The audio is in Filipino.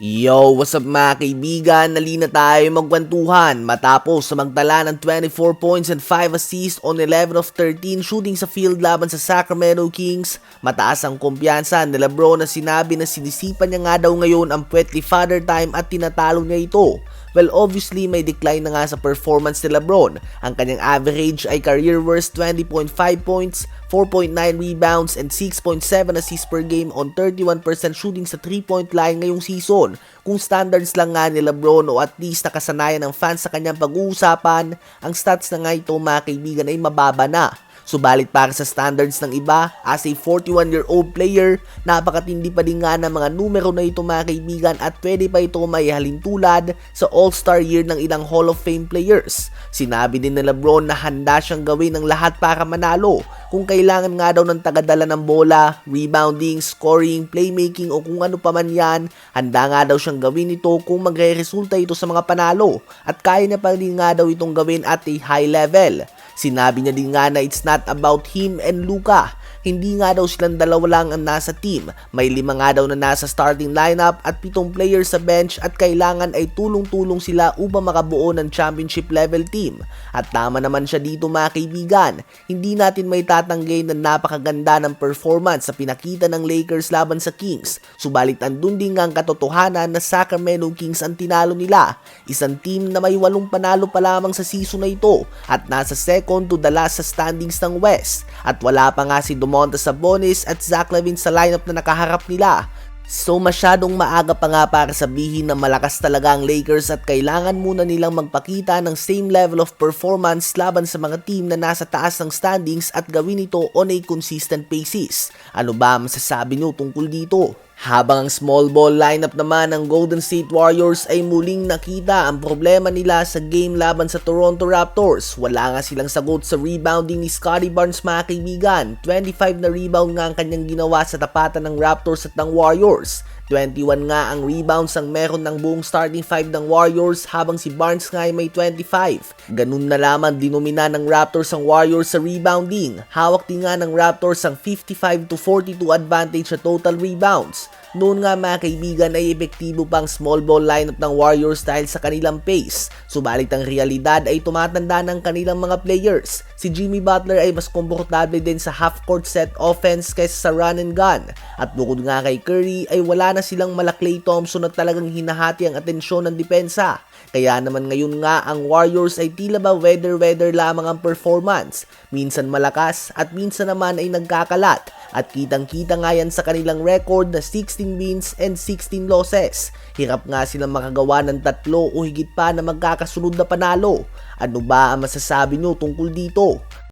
Yo, what's up mga kaibigan? Nalina tayo magkwentuhan matapos sa magtala ng 24 points and 5 assists on 11 of 13 shooting sa field laban sa Sacramento Kings. Mataas ang kumpiyansa ni Lebron na sinabi na sinisipan niya nga daw ngayon ang Pwetli Father Time at tinatalo niya ito. Well, obviously may decline na nga sa performance ni Lebron. Ang kanyang average ay career worst 20.5 points, 4.9 rebounds and 6.7 assists per game on 31% shooting sa 3-point line ngayong season. Kung standards lang nga ni Lebron o at least nakasanayan ng fans sa kanyang pag-uusapan, ang stats na nga ito mga kaibigan ay mababa na. Subalit para sa standards ng iba, as a 41-year-old player, napakatindi pa din nga ng mga numero na ito mga kaibigan at pwede pa ito maihalin tulad sa All-Star year ng ilang Hall of Fame players. Sinabi din ni Lebron na handa siyang gawin ang lahat para manalo. Kung kailangan nga daw ng tagadala ng bola, rebounding, scoring, playmaking o kung ano pa man yan, handa nga daw siyang gawin ito kung magre-resulta ito sa mga panalo. At kaya niya pa rin nga daw itong gawin at a high level. Sinabi niya din nga na it's not about him and Luka. Hindi nga daw silang dalawa lang ang nasa team. May 5 nga daw na nasa starting lineup at 7 players sa bench at kailangan ay tulong-tulong sila upang makabuo ng championship level team. At tama naman siya dito mga kaibigan. Hindi natin may tatanggi na napakaganda ng performance sa pinakita ng Lakers laban sa Kings. Subalit andun din nga ang katotohanan na Sacramento Kings ang tinalo nila. Isang team na may 8 panalo pa lamang sa season na ito at nasa second to the last sa standings ng West. At wala pa nga si Domantas Sabonis at Zach LaVine sa lineup na nakaharap nila. So masyadong maaga pa nga para sabihin na malakas talaga ang Lakers at kailangan muna nilang magpakita ng same level of performance laban sa mga team na nasa taas ng standings at gawin ito on a consistent basis. Ano ba masasabi nyo tungkol dito? Habang ang small ball lineup naman ng Golden State Warriors ay muling nakita ang problema nila sa game laban sa Toronto Raptors. Wala nga silang sagot sa rebounding ni Scottie Barnes mga kaibigan. 25 na rebound nga ang kanyang ginawa sa tapatan ng Raptors at ng Warriors. 21 nga ang rebounds ang meron ng buong starting 5 ng Warriors habang si Barnes nga ay may 25. Ganun na lamang dinomina ng Raptors ang Warriors sa rebounding. Hawak din nga ng Raptors ang 55-42 advantage sa total rebounds. Noon nga mga kaibigan ay epektibo pang small ball lineup ng Warriors dahil sa kanilang pace. Subalit ang realidad ay tumatanda ng kanilang mga players. Si Jimmy Butler ay mas komportable din sa half-court set offense kaysa sa run and gun. At bukod nga kay Curry ay wala na silang mala Klay Thompson na talagang hinahati ang atensyon ng depensa. Kaya naman ngayon nga ang Warriors ay tila ba weather lamang ang performance. Minsan malakas at minsan naman ay nagkakalat. At kitang-kita nga yan sa kanilang record na 16 wins and 16 losses. Hirap nga silang makagawa ng 3 o higit pa na magkakasunod na panalo. Ano ba ang masasabi nyo tungkol dito?